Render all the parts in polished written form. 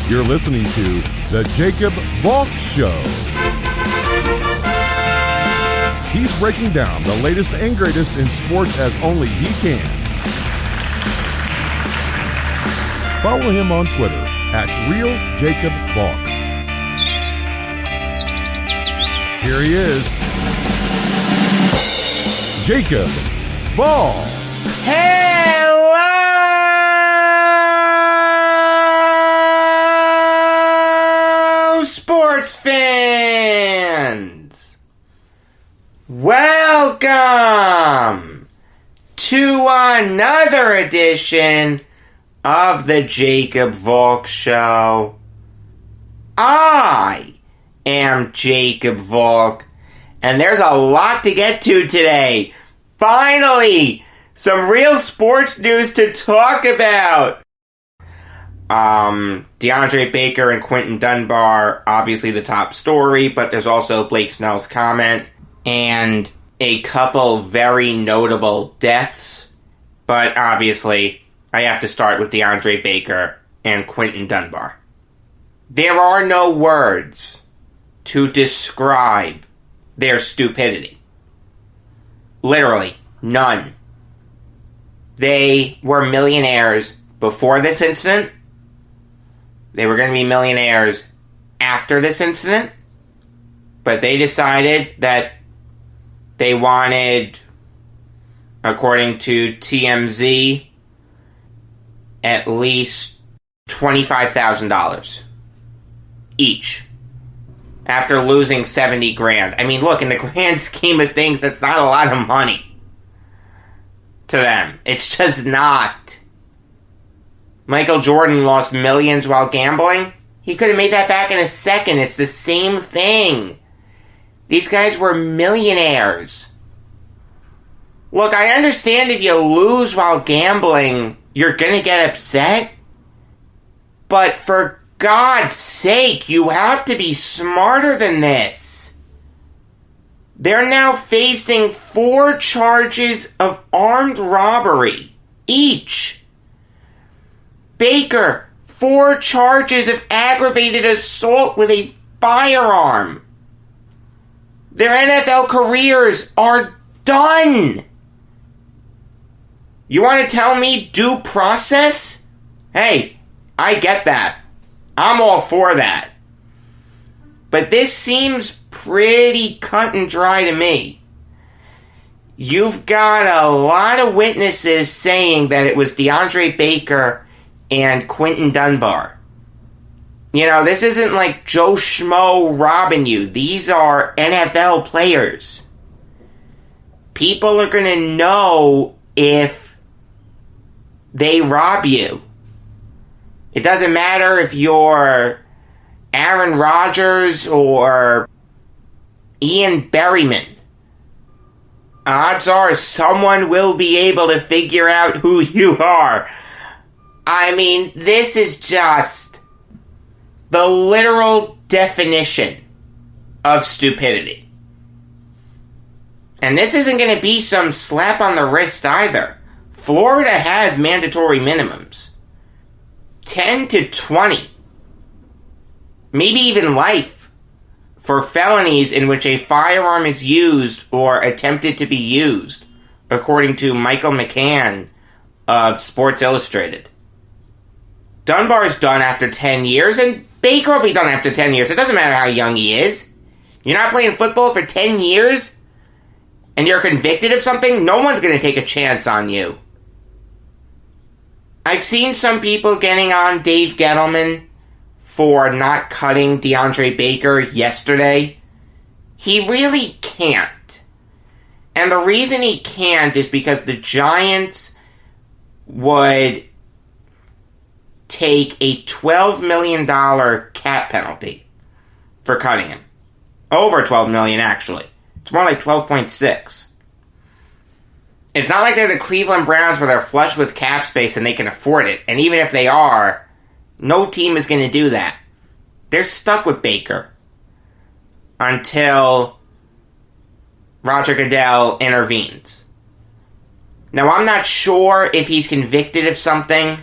You're listening to The Jacob Valk Show. He's breaking down the latest and greatest in sports as only he can. Follow him on Twitter at RealJacobValk. Here he is, Jacob Valk. Hello, sports fans! Welcome to another edition of the Jacob Valk Show. I am Jacob Valk, and there's a lot to get to today. Finally, some real sports news to talk about. DeAndre Baker and Quinton Dunbar, obviously the top story, but there's also Blake Snell's comment, and a couple very notable deaths. But obviously, I have to start with DeAndre Baker and Quinton Dunbar. There are no words to describe their stupidity. Literally, none. They were millionaires before this incident. They were going to be millionaires after this incident. But they decided that they wanted, according to TMZ, at least $25,000 each after losing $70,000. I mean, look, in the grand scheme of things, that's not a lot of money to them. It's just not. Michael Jordan lost millions while gambling. He could have made that back in a second. It's the same thing. These guys were millionaires. Look, I understand if you lose while gambling, you're gonna get upset. But for God's sake, you have to be smarter than this. They're now facing 4 charges of armed robbery each. Baker, 4 charges of aggravated assault with a firearm. Their NFL careers are done. You want to tell me due process? Hey, I get that. I'm all for that. But this seems pretty cut and dry to me. You've got a lot of witnesses saying that it was DeAndre Baker and Quinton Dunbar. You know, this isn't like Joe Schmo robbing you. These are NFL players. People are going to know if they rob you. It doesn't matter if you're Aaron Rodgers or Ian Berryman. Odds are someone will be able to figure out who you are. I mean, this is just the literal definition of stupidity. And this isn't going to be some slap on the wrist either. Florida has mandatory minimums. 10 to 20. Maybe even life for felonies in which a firearm is used or attempted to be used, according to Michael McCann of Sports Illustrated. Dunbar's done after 10 years, and Baker will be done after 10 years. It doesn't matter how young he is. You're not playing football for 10 years, and you're convicted of something? No one's going to take a chance on you. I've seen some people getting on Dave Gettleman for not cutting DeAndre Baker yesterday. He really can't. And the reason he can't is because the Giants would take a $12 million cap penalty for cutting him. Over $12 million, actually. It's more like 12.6. It's not like they're the Cleveland Browns where they're flush with cap space and they can afford it. And even if they are, no team is going to do that. They're stuck with Baker until Roger Goodell intervenes. Now, I'm not sure if he's convicted of something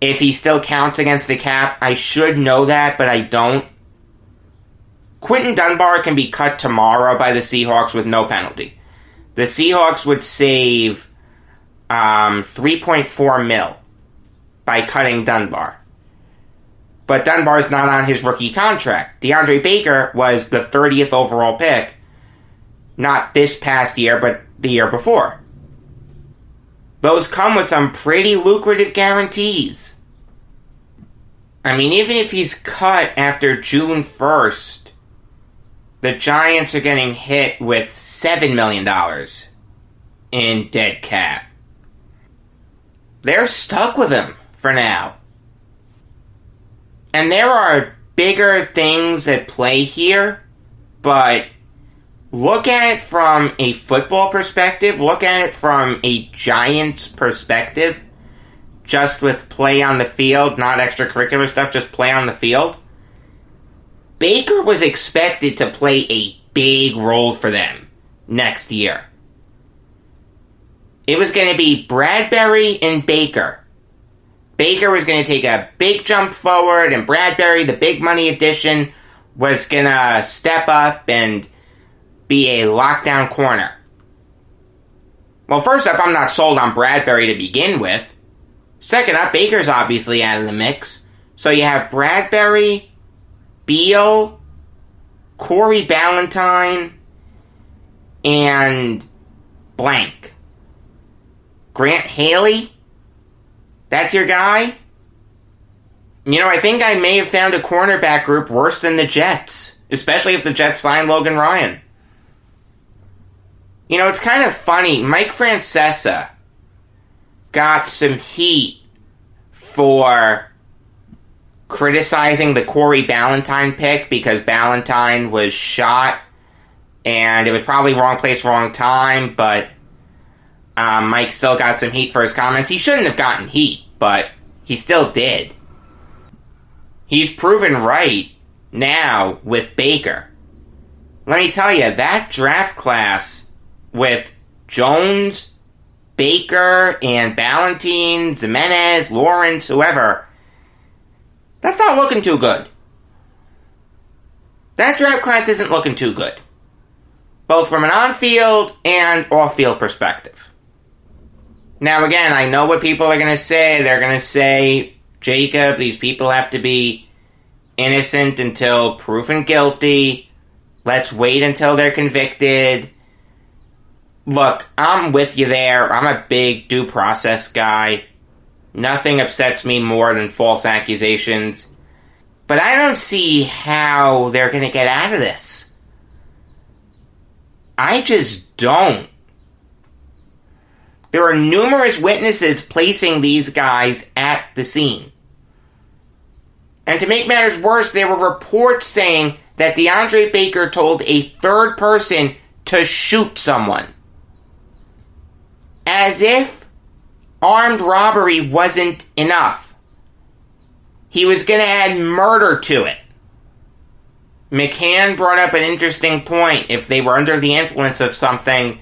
if he still counts against the cap. I should know that, but I don't. Quinton Dunbar can be cut tomorrow by the Seahawks with no penalty. The Seahawks would save $3.4 million by cutting Dunbar. But Dunbar's not on his rookie contract. DeAndre Baker was the 30th overall pick. Not this past year, but the year before. Those come with some pretty lucrative guarantees. I mean, even if he's cut after June 1st, the Giants are getting hit with $7 million in dead cap. They're stuck with him for now. And there are bigger things at play here, but look at it from a football perspective, look at it from a Giants perspective, just with play on the field, not extracurricular stuff, just play on the field. Baker was expected to play a big role for them next year. It was going to be Bradbury and Baker. Baker was going to take a big jump forward, and Bradbury, the big money addition, was going to step up and be a lockdown corner. Well, first up, I'm not sold on Bradbury to begin with. Second up, Baker's obviously out of the mix. So you have Bradbury, Beal, Corey Ballantyne, and blank. Grant Haley? That's your guy? You know, I think I may have found a cornerback group worse than the Jets. Especially if the Jets sign Logan Ryan. You know, it's kind of funny. Mike Francesa got some heat for criticizing the Corey Ballantyne pick because Ballantyne was shot and it was probably wrong place, wrong time, but Mike still got some heat for his comments. He shouldn't have gotten heat, but he still did. He's proven right now with Baker. Let me tell you, that draft class with Jones, Baker, and Ballantyne, Jimenez, Lawrence, whoever, that's not looking too good. That draft class isn't looking too good. Both from an on-field and off-field perspective. Now again, I know what people are going to say. They're going to say, Jacob, these people have to be innocent until proven guilty. Let's wait until they're convicted. Look, I'm with you there. I'm a big due process guy. Nothing upsets me more than false accusations. But I don't see how they're going to get out of this. I just don't. There are numerous witnesses placing these guys at the scene. And to make matters worse, there were reports saying that DeAndre Baker told a third person to shoot someone. As if armed robbery wasn't enough. He was going to add murder to it. McCann brought up an interesting point. If they were under the influence of something,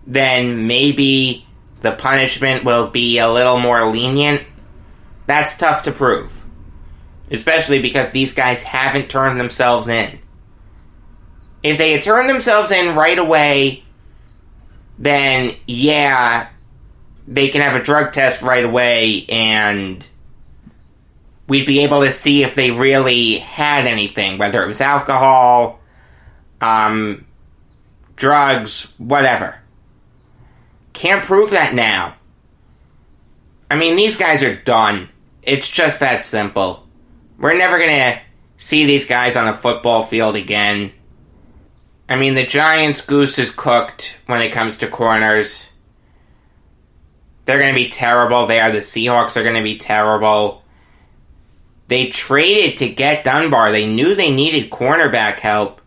then maybe the punishment will be a little more lenient. That's tough to prove. Especially because these guys haven't turned themselves in. If they had turned themselves in right away, then yeah, they can have a drug test right away and we'd be able to see if they really had anything, whether it was alcohol, drugs, whatever. Can't prove that now. I mean, these guys are done. It's just that simple. We're never going to see these guys on a football field again. I mean, the Giants' goose is cooked when it comes to corners. They're going to be terrible. The Seahawks are going to be terrible. They traded to get Dunbar. They knew they needed cornerback help.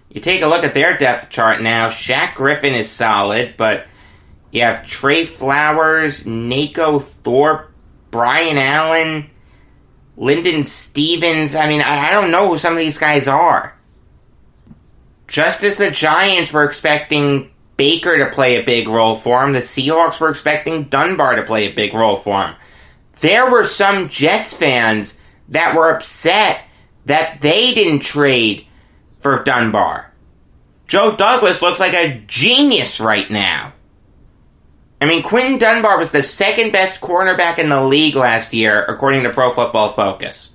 You take a look at their depth chart now. Shaq Griffin is solid, but you have Trey Flowers, Naco Thorpe, Brian Allen, Lyndon Stevens. I mean, I don't know who some of these guys are. Just as the Giants were expecting Baker to play a big role for him, the Seahawks were expecting Dunbar to play a big role for him. there were some Jets fans that were upset that they didn't trade for Dunbar. Joe Douglas looks like a genius right now. I mean, Quinton Dunbar was the second best cornerback in the league last year, according to Pro Football Focus.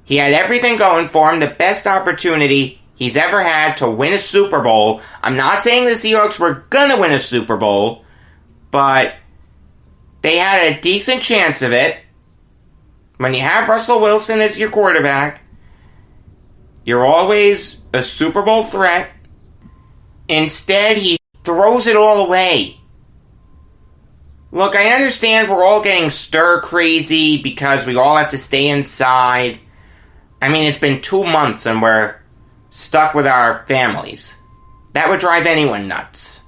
He had everything going for him, the best opportunity he's ever had to win a Super Bowl. I'm not saying the Seahawks were gonna win a Super Bowl, but they had a decent chance of it. When you have Russell Wilson as your quarterback, you're always a Super Bowl threat. Instead, he throws it all away. Look, I understand we're all getting stir-crazy because we all have to stay inside. I mean, it's been 2 months and we're stuck with our families. That would drive anyone nuts.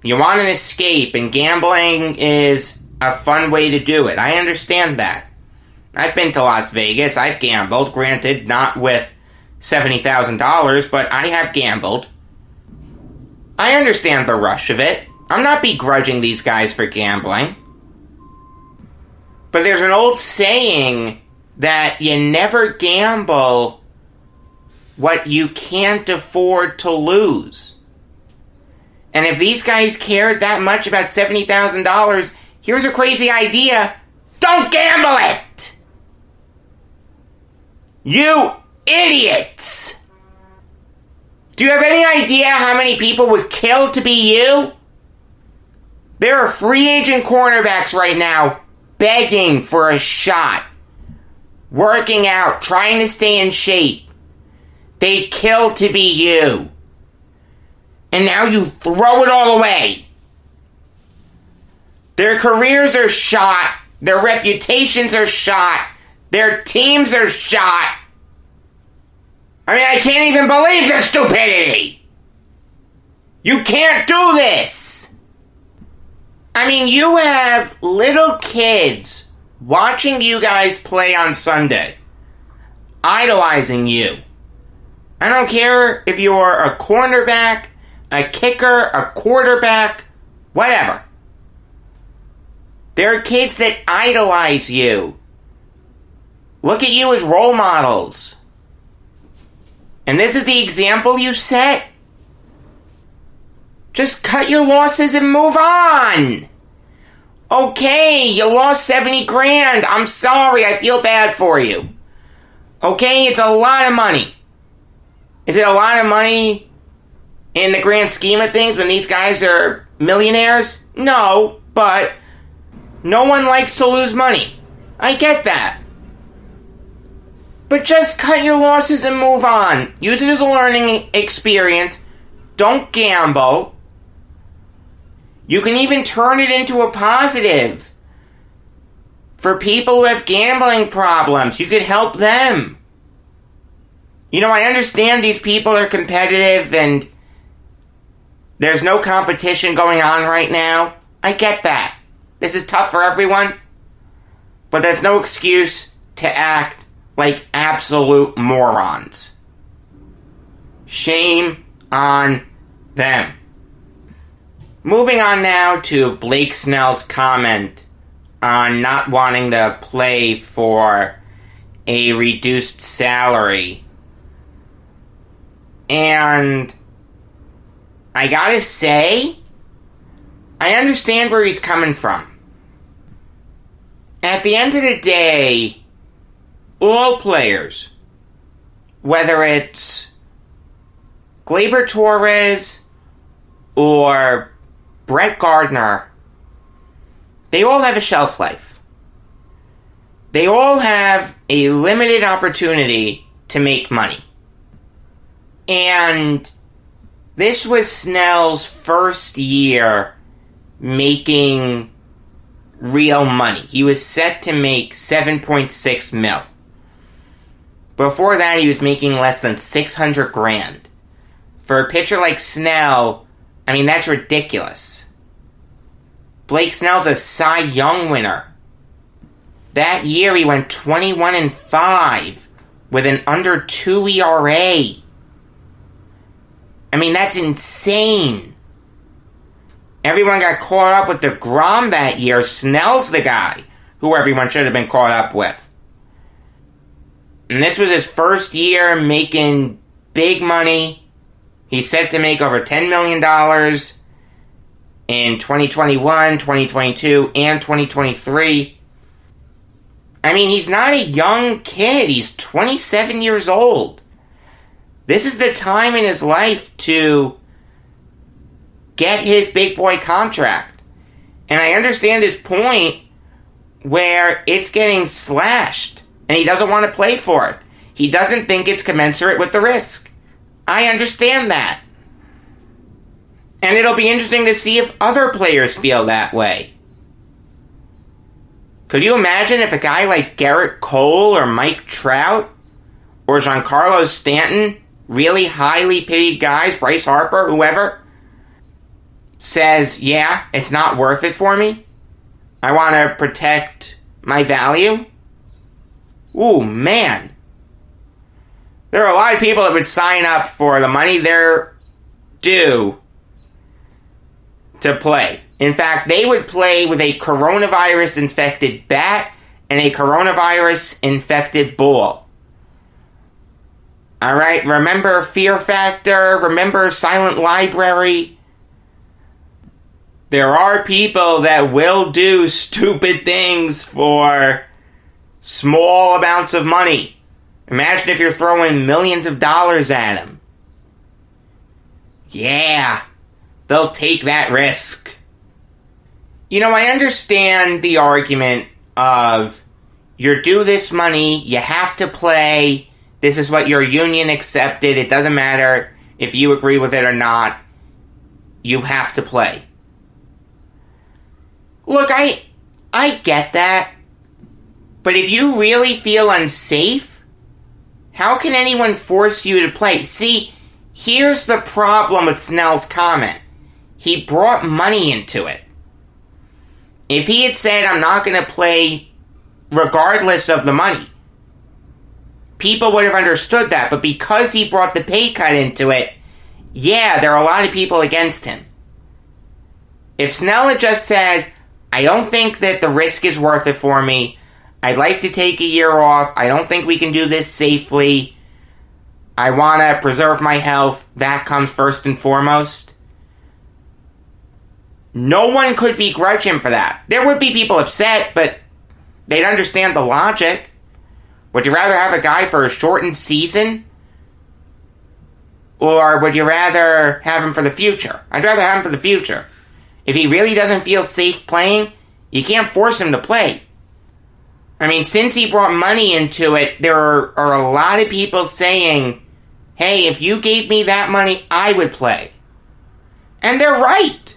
You want an escape, and gambling is a fun way to do it. I understand that. I've been to Las Vegas. I've gambled. Granted, not with $70,000, but I have gambled. I understand the rush of it. I'm not begrudging these guys for gambling. But there's an old saying that you never gamble what you can't afford to lose. And if these guys cared that much about $70,000, here's a crazy idea. Don't gamble it! You idiots! Do you have any idea how many people would kill to be you? There are free agent cornerbacks right now begging for a shot, working out, trying to stay in shape. They'd kill to be you. And now you throw it all away. Their careers are shot. Their reputations are shot. Their teams are shot. I mean, I can't even believe this stupidity. You can't do this. I mean, you have little kids watching you guys play on Sunday, idolizing you. I don't care if you're a cornerback, a kicker, a quarterback, whatever. There are kids that idolize you. Look at you as role models. And this is the example you set? Just cut your losses and move on. Okay, you lost 70 grand. I'm sorry, I feel bad for you. Okay, it's a lot of money. Is it a lot of money in the grand scheme of things when these guys are millionaires? No, but no one likes to lose money. I get that. But just cut your losses and move on. Use it as a learning experience. Don't gamble. You can even turn it into a positive. For people who have gambling problems, you could help them. You know, I understand these people are competitive and there's no competition going on right now. I get that. This is tough for everyone. But that's no excuse to act like absolute morons. Shame on them. Moving on now to Blake Snell's comment on not wanting to play for a reduced salary. And I gotta say, I understand where he's coming from. At the end of the day, all players, whether it's Gleyber Torres or Brett Gardner, they all have a shelf life. They all have a limited opportunity to make money. And this was Snell's first year making real money. He was set to make $7.6 million. Before that, he was making less than $600,000. For a pitcher like Snell, I mean, that's ridiculous. Blake Snell's a Cy Young winner. That year, he went 21-5 with an under 2 ERA. I mean, that's insane. Everyone got caught up with DeGrom that year. Snell's the guy. who everyone should have been caught up with. And this was his first year making big money. He's set to make over $10 million in 2021, 2022, and 2023. I mean, he's not a young kid. He's 27 years old. This is the time in his life to get his big boy contract. And I understand his point where it's getting slashed and he doesn't want to play for it. He doesn't think it's commensurate with the risk. I understand that. And it'll be interesting to see if other players feel that way. Could you imagine if a guy like Garrett Cole or Mike Trout or Giancarlo Stanton, really highly paid guys, Bryce Harper, whoever, says, yeah, it's not worth it for me. I want to protect my value. Ooh, man. There are a lot of people that would sign up for the money they're due to play. In fact, they would play with a coronavirus-infected bat and a coronavirus-infected ball. Alright, remember Fear Factor? Remember Silent Library? There are people that will do stupid things for small amounts of money. Imagine if you're throwing millions of dollars at them. Yeah, they'll take that risk. You know, I understand the argument of you're due this money, you have to play, this is what your union accepted, it doesn't matter if you agree with it or not, you have to play. Look, I get that, but if you really feel unsafe, how can anyone force you to play? See, here's the problem with Snell's comment. He brought money into it. If he had said, I'm not going to play regardless of the money, people would have understood that. But because he brought the pay cut into it, yeah, there are a lot of people against him. If Snell had just said, I don't think that the risk is worth it for me, I'd like to take a year off, I don't think we can do this safely, I want to preserve my health, that comes first and foremost, no one could begrudge him for that. There would be people upset, but they'd understand the logic. Would you rather have a guy for a shortened season? Or would you rather have him for the future? I'd rather have him for the future. If he really doesn't feel safe playing, you can't force him to play. I mean, since he brought money into it, there are a lot of people saying, hey, if you gave me that money, I would play. And they're right.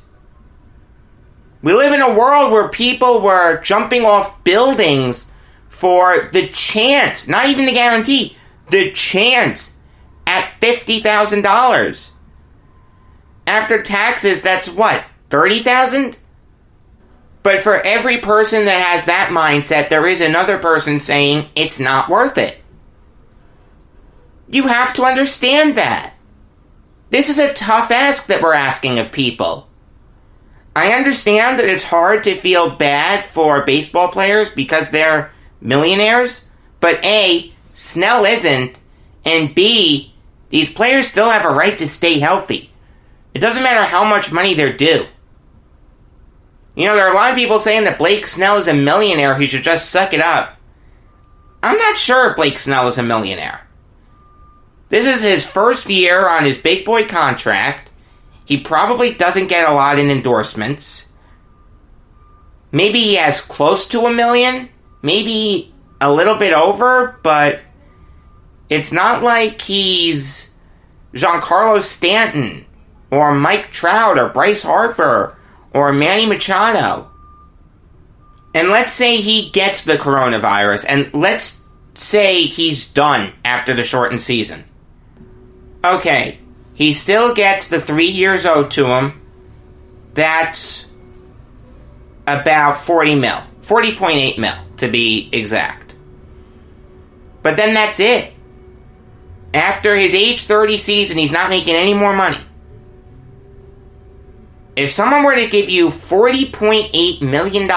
We live in a world where people were jumping off buildings for the chance, not even the guarantee, the chance at $50,000. After taxes, that's what, $30,000? But for every person that has that mindset, there is another person saying it's not worth it. You have to understand that. This is a tough ask that we're asking of people. I understand that it's hard to feel bad for baseball players because they're millionaires, but A, Snell isn't, and B, these players still have a right to stay healthy. It doesn't matter how much money they're due. You know, there are a lot of people saying that Blake Snell is a millionaire who should just suck it up. I'm not sure if Blake Snell is a millionaire. This is his first year on his big boy contract. He probably doesn't get a lot in endorsements. Maybe he has close to $1 million. Maybe a little bit over, but it's not like he's Giancarlo Stanton or Mike Trout or Bryce Harper or Manny Machado. And let's say he gets the coronavirus, and let's say he's done after the shortened season. Okay, he still gets the 3 years owed to him. That's about $40 mil. $40.8 mil, to be exact. But then that's it. After his age 30 season, he's not making any more money. If someone were to give you $40.8 million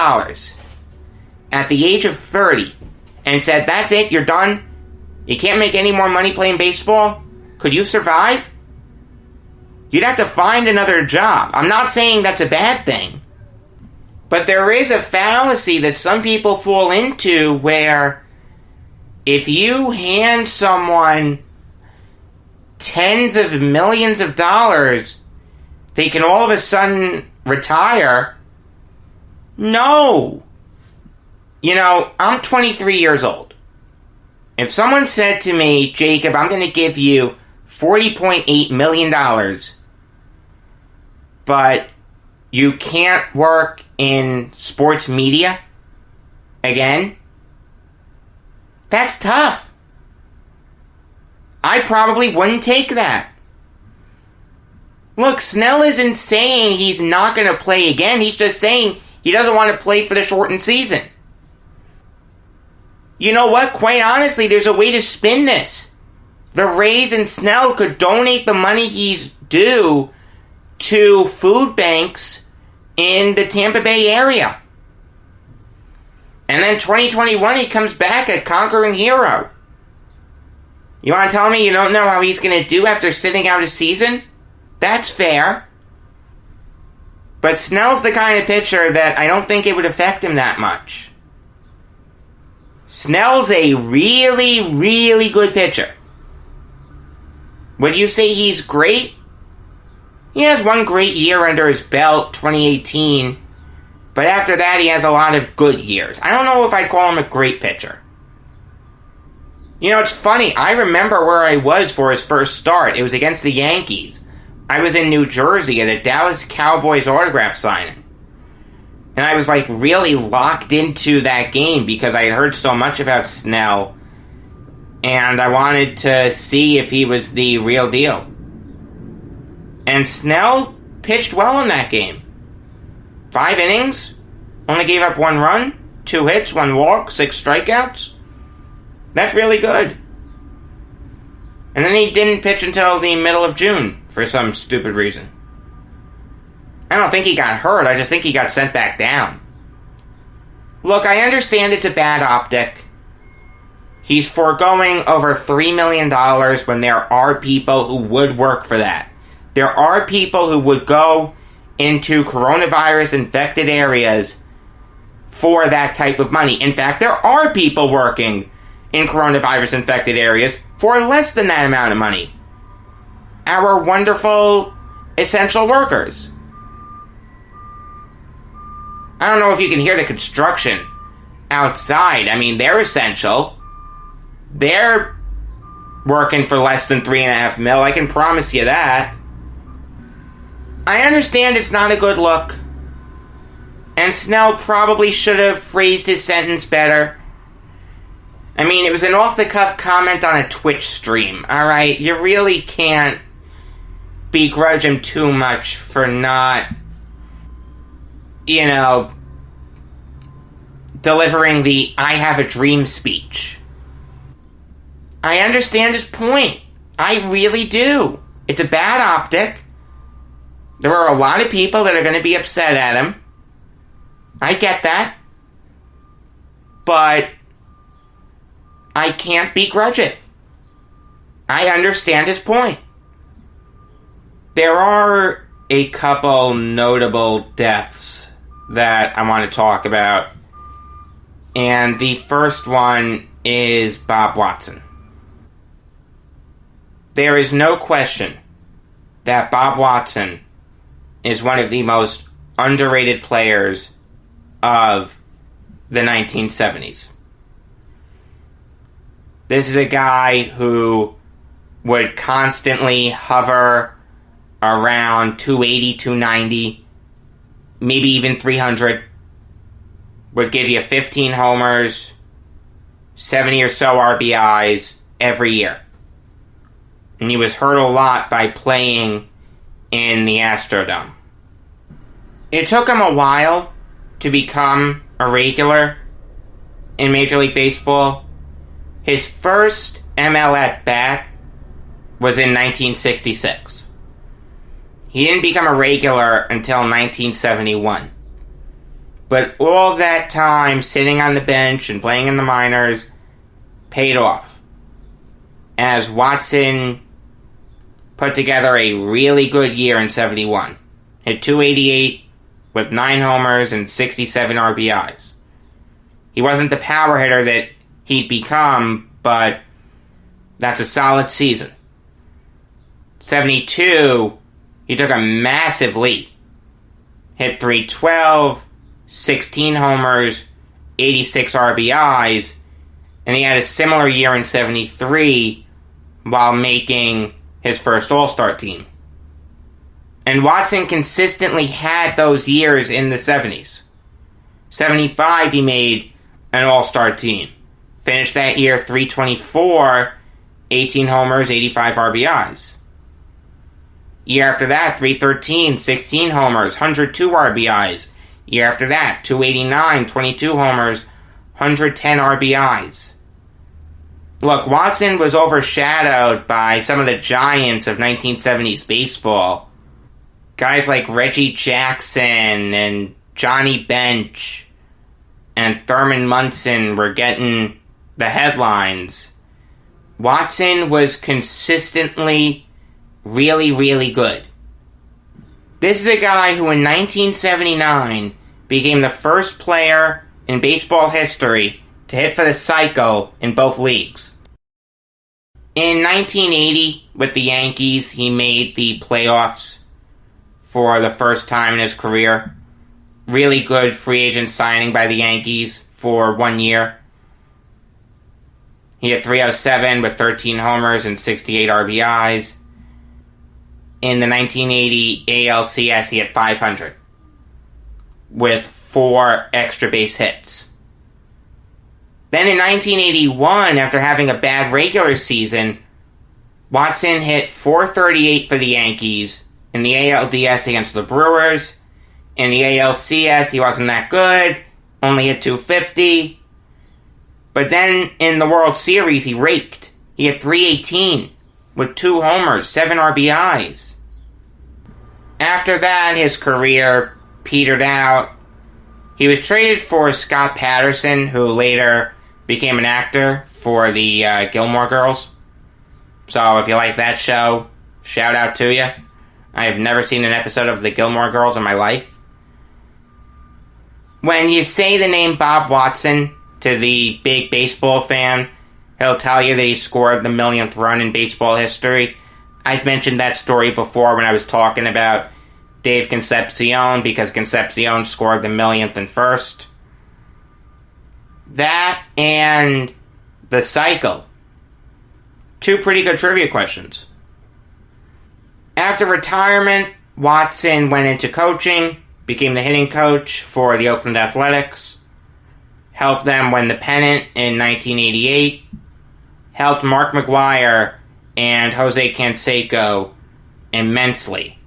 at the age of 30 and said, that's it, you're done? You can't make any more money playing baseball? Could you survive? You'd have to find another job. I'm not saying that's a bad thing. But there is a fallacy that some people fall into where if you hand someone tens of millions of dollars, they can all of a sudden retire. No. You know, I'm 23 years old. If someone said to me, Jacob, I'm going to give you $40.8 million, but you can't work in sports media again, that's tough. I probably wouldn't take that. Look, Snell isn't saying he's not going to play again. He's just saying he doesn't want to play for the shortened season. You know what? Quite honestly, there's a way to spin this. The Rays and Snell could donate the money he's due to food banks in the Tampa Bay area. And then 2021, he comes back a conquering hero. You want to tell me you don't know how he's going to do after sitting out a season? That's fair. But Snell's the kind of pitcher that I don't think it would affect him that much. Snell's a really, really good pitcher. Would you say he's great? He has one great year under his belt, 2018. But after that, he has a lot of good years. I don't know if I'd call him a great pitcher. You know, it's funny. I remember where I was for his first start. It was against the Yankees. I was in New Jersey at a Dallas Cowboys autograph signing. And I was like really locked into that game because I had heard so much about Snell. And I wanted to see if he was the real deal. And Snell pitched well in that game. 5 innings, only gave up 1 run, 2 hits, 1 walk, 6 strikeouts. That's really good. And then he didn't pitch until the middle of June for some stupid reason. I don't think he got hurt, I just think he got sent back down. Look, I understand it's a bad optic. He's foregoing over $3 million when there are people who would work for that. There are people who would go into coronavirus-infected areas for that type of money. In fact, there are people working in coronavirus-infected areas for less than that amount of money. Our wonderful essential workers. I don't know if you can hear the construction outside. I mean, they're essential. They're working for less than $3.5 million. I can promise you that. I understand it's not a good look. And Snell probably should have phrased his sentence better. I mean, it was an off-the-cuff comment on a Twitch stream, alright? You really can't begrudge him too much for not, delivering the I have a dream speech. I understand his point. I really do. It's a bad optic. There are a lot of people that are going to be upset at him. I get that. But I can't begrudge it. I understand his point. There are a couple notable deaths that I want to talk about. And the first one is Bob Watson. There is no question that Bob Watson is one of the most underrated players of the 1970s. This is a guy who would constantly hover around 280, 290, maybe even 300. Would give you 15 homers, 70 or so RBIs every year. And he was hurt a lot by playing in the Astrodome. It took him a while to become a regular in Major League Baseball. His first ML at-bat was in 1966. He didn't become a regular until 1971. But all that time sitting on the bench and playing in the minors paid off, as Watson put together a really good year in 71. Hit .288 with 9 homers and 67 RBIs. He wasn't the power hitter that he'd become, but that's a solid season. 72, he took a massive leap. Hit .312, 16 homers, 86 RBIs, and he had a similar year in 73 while making his first All-Star team. And Watson consistently had those years in the 70s. 75, he made an All-Star team. Finished that year .324, 18 homers, 85 RBIs. Year after that, .313, 16 homers, 102 RBIs. Year after that, .289, 22 homers, 110 RBIs. Look, Watson was overshadowed by some of the giants of 1970s baseball. Guys like Reggie Jackson and Johnny Bench and Thurman Munson were getting the headlines. Watson was consistently really, really good. This is a guy who in 1979 became the first player in baseball history to hit for the cycle in both leagues. In 1980, with the Yankees, he made the playoffs for the first time in his career. Really good free agent signing by the Yankees for 1 year. He hit .307 with 13 homers and 68 RBIs. In the 1980 ALCS, he hit .500 with 4 extra base hits. Then in 1981, after having a bad regular season, Watson hit .438 for the Yankees in the ALDS against the Brewers. In the ALCS, he wasn't that good, only hit .250. But then in the World Series, he raked. He hit .318 with 2 homers, 7 RBIs. After that, his career petered out. He was traded for Scott Patterson, who later became an actor for the Gilmore Girls. So if you like that show, shout out to you. I have never seen an episode of the Gilmore Girls in my life. When you say the name Bob Watson to the big baseball fan, he'll tell you that he scored the millionth run in baseball history. I've mentioned that story before when I was talking about Dave Concepcion, because Concepcion scored the millionth and first. That and the cycle. 2 pretty good trivia questions. After retirement, Watson went into coaching, became the hitting coach for the Oakland Athletics, helped them win the pennant in 1988, helped Mark McGwire and Jose Canseco immensely.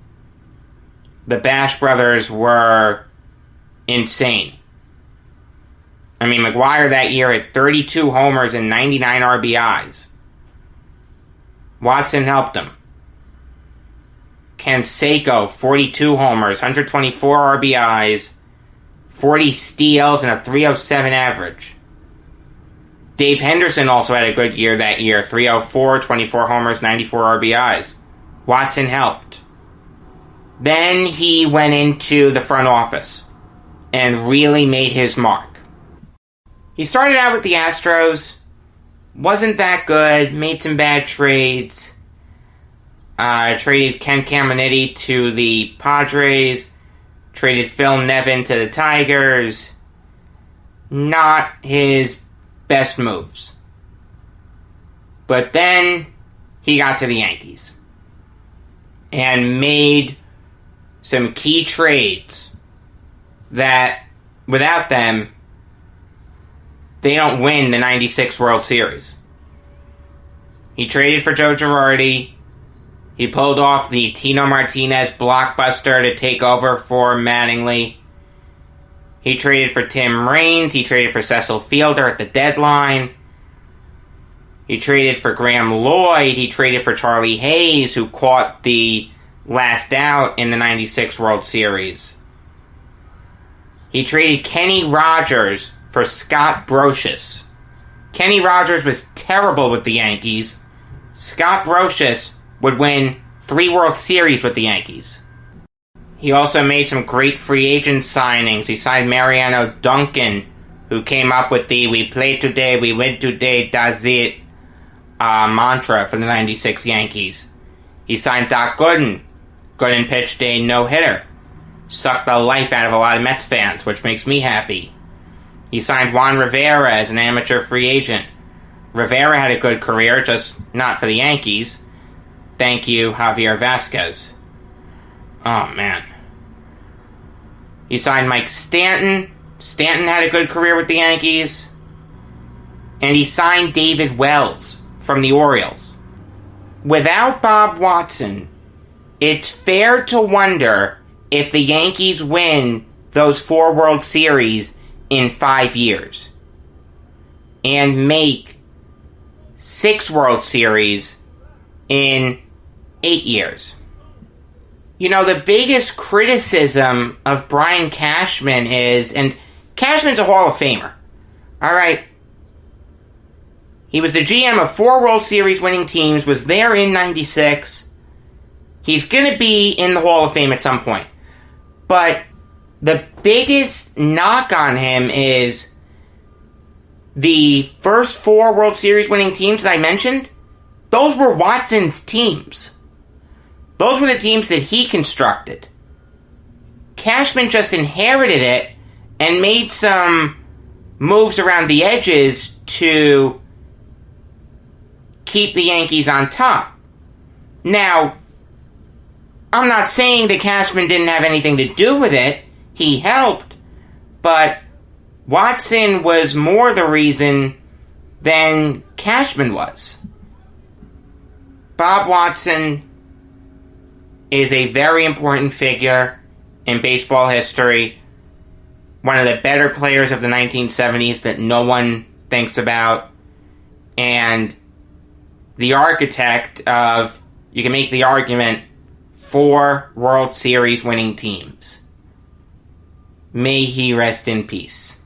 The Bash brothers were insane. I mean, McGwire that year had 32 homers and 99 RBIs. Watson helped him. Canseco, 42 homers, 124 RBIs, 40 steals, and a .307 average. Dave Henderson also had a good year that year, .304, 24 homers, 94 RBIs. Watson helped. Then he went into the front office and really made his mark. He started out with the Astros, wasn't that good, made some bad trades. Traded Ken Caminiti to the Padres, traded Phil Nevin to the Tigers. Not his best moves. But then he got to the Yankees and made some key trades that, without them, they don't win the 96 World Series. He traded for Joe Girardi. He pulled off the Tino Martinez blockbuster to take over for Mattingly. He traded for Tim Raines. He traded for Cecil Fielder at the deadline. He traded for Graham Lloyd. He traded for Charlie Hayes, who caught the last out in the 96 World Series. He traded Kenny Rodgers for Scott Brocious. Kenny Rodgers was terrible with the Yankees. Scott Brocious would win 3 World Series with the Yankees. He also made some great free agent signings. He signed Mariano Duncan, who came up with the "we play today, we win today, that's it" mantra for the 96 Yankees. He signed Doc Gooden. Gooden pitched a no-hitter. Sucked the life out of a lot of Mets fans, which makes me happy. He signed Juan Rivera as an amateur free agent. Rivera had a good career, just not for the Yankees. Thank you, Javier Vasquez. Oh, man. He signed Mike Stanton. Stanton had a good career with the Yankees. And he signed David Wells from the Orioles. Without Bob Watson, it's fair to wonder if the Yankees win those 4 World Series in 5 years and make 6 World Series in 8 years. You know, the biggest criticism of Brian Cashman is, and Cashman's a Hall of Famer, alright? He was the GM of 4 World Series winning teams, was there in 96. He's going to be in the Hall of Fame at some point. But the biggest knock on him is the first 4 World Series winning teams that I mentioned, those were Watson's teams. Those were the teams that he constructed. Cashman just inherited it and made some moves around the edges to keep the Yankees on top. Now, I'm not saying that Cashman didn't have anything to do with it. He helped. But Watson was more the reason than Cashman was. Bob Watson is a very important figure in baseball history. One of the better players of the 1970s that no one thinks about. And the architect of, you can make the argument, 4 World Series winning teams. May he rest in peace.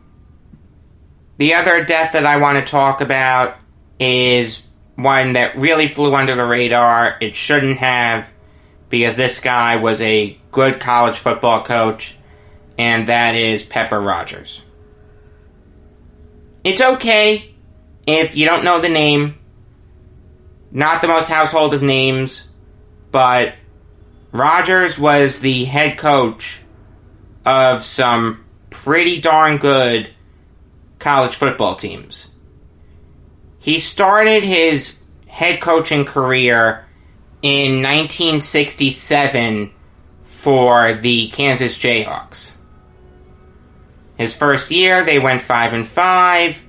The other death that I want to talk about is one that really flew under the radar. It shouldn't have, because this guy was a good college football coach, and that is Pepper Rodgers. It's okay if you don't know the name. Not the most household of names, but Rodgers was the head coach of some pretty darn good college football teams. He started his head coaching career in 1967 for the Kansas Jayhawks. His first year, they went 5-5,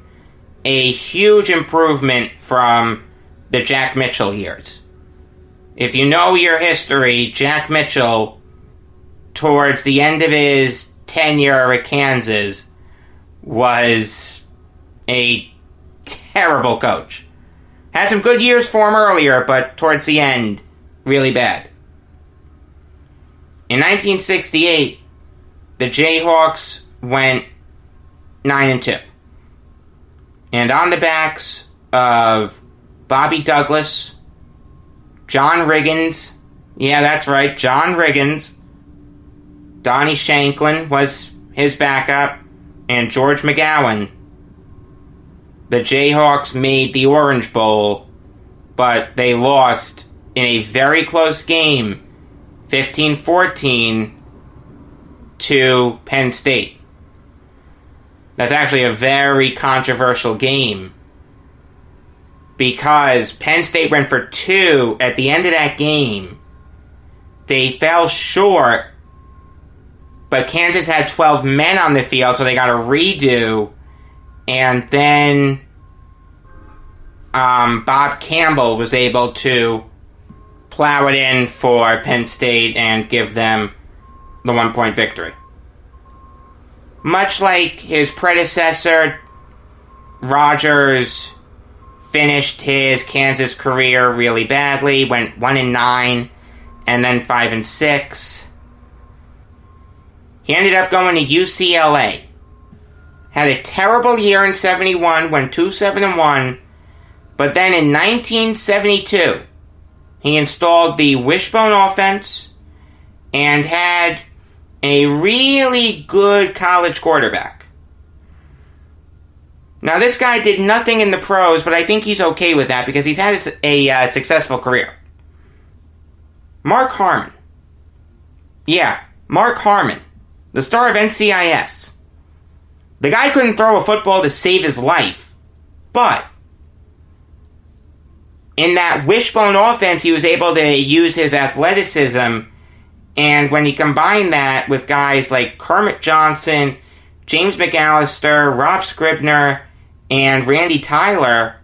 a huge improvement from the Jack Mitchell years. If you know your history, Jack Mitchell, towards the end of his tenure at Kansas, was a terrible coach. Had some good years for him earlier, but towards the end, really bad. In 1968, the Jayhawks went 9-2. And on the backs of Bobby Douglas, John Riggins, yeah, that's right, John Riggins, Donnie Shanklin was his backup, and George McGowan, the Jayhawks made the Orange Bowl, but they lost in a very close game, 15-14, to Penn State. That's actually a very controversial game, because Penn State went for 2 at the end of that game. They fell short, but Kansas had 12 men on the field, so they got a redo. And then Bob Campbell was able to plow it in for Penn State and give them the 1-point victory. Much like his predecessor, Rodgers finished his Kansas career really badly, went 1-9, and then 5-6. He ended up going to UCLA. Had a terrible year in 71, went 2-7-1, but then in 1972, he installed the wishbone offense and had a really good college quarterback. Now, this guy did nothing in the pros, but I think he's okay with that because he's had a successful career. Mark Harmon. Yeah, Mark Harmon, the star of NCIS. The guy couldn't throw a football to save his life, but in that wishbone offense, he was able to use his athleticism, and when he combined that with guys like Kermit Johnson, James McAllister, Rob Scribner, and Randy Tyler,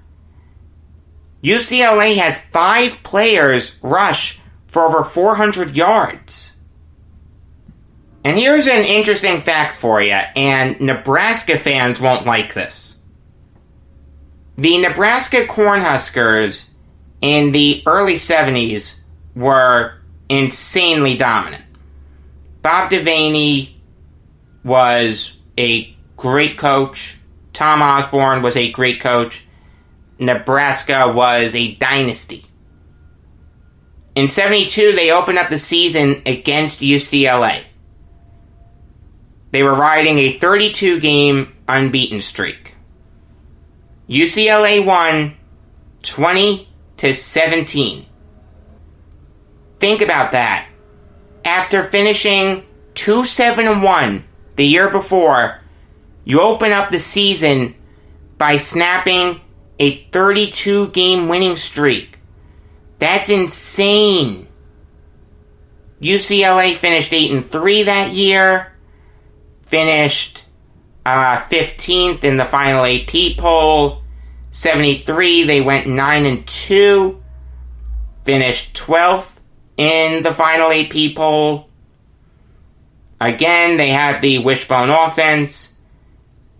UCLA had 5 players rush for over 400 yards. And here's an interesting fact for you, and Nebraska fans won't like this. The Nebraska Cornhuskers in the early 70s were insanely dominant. Bob Devaney was a great coach. Tom Osborne was a great coach. Nebraska was a dynasty. In 72, they opened up the season against UCLA. They were riding a 32-game unbeaten streak. UCLA won 20-17. Think about that. After finishing 2-7-1 the year before, you open up the season by snapping a 32-game winning streak. That's insane. UCLA finished 8-3 that year. Finished 15th in the final AP poll. 73, they went 9-2. Finished 12th in the final AP poll. Again, they had the wishbone offense.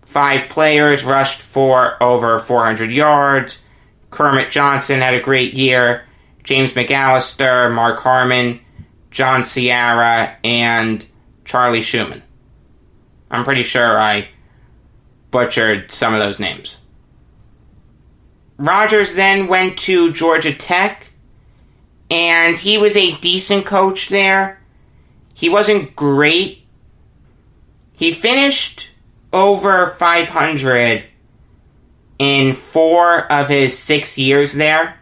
5 players rushed for over 400 yards. Kermit Johnson had a great year. James McAllister, Mark Harmon, John Sierra, and Charlie Schumann. I'm pretty sure I butchered some of those names. Rodgers then went to Georgia Tech, and he was a decent coach there. He wasn't great. He finished over 500 in 4 of his 6 years there,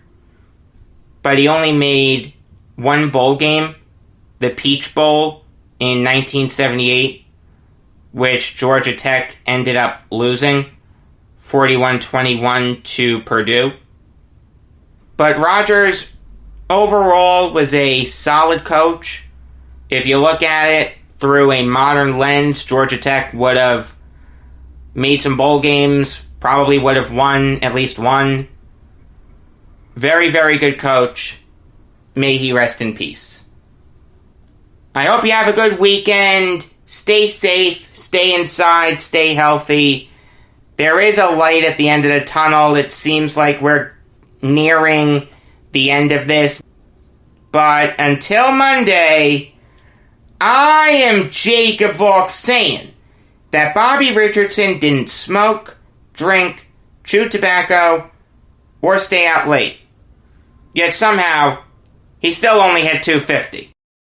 but he only made 1 bowl game, the Peach Bowl in 1978, which Georgia Tech ended up losing 41-21 to Purdue. But Rodgers overall was a solid coach. If you look at it through a modern lens, Georgia Tech would have made some bowl games, probably would have won at least one. Very, very good coach. May he rest in peace. I hope you have a good weekend. Stay safe, stay inside, stay healthy. There is a light at the end of the tunnel. It seems like we're nearing the end of this. But until Monday, I am Jacob Valk saying that Bobby Richardson didn't smoke, drink, chew tobacco, or stay out late. Yet somehow, he still only hit 250.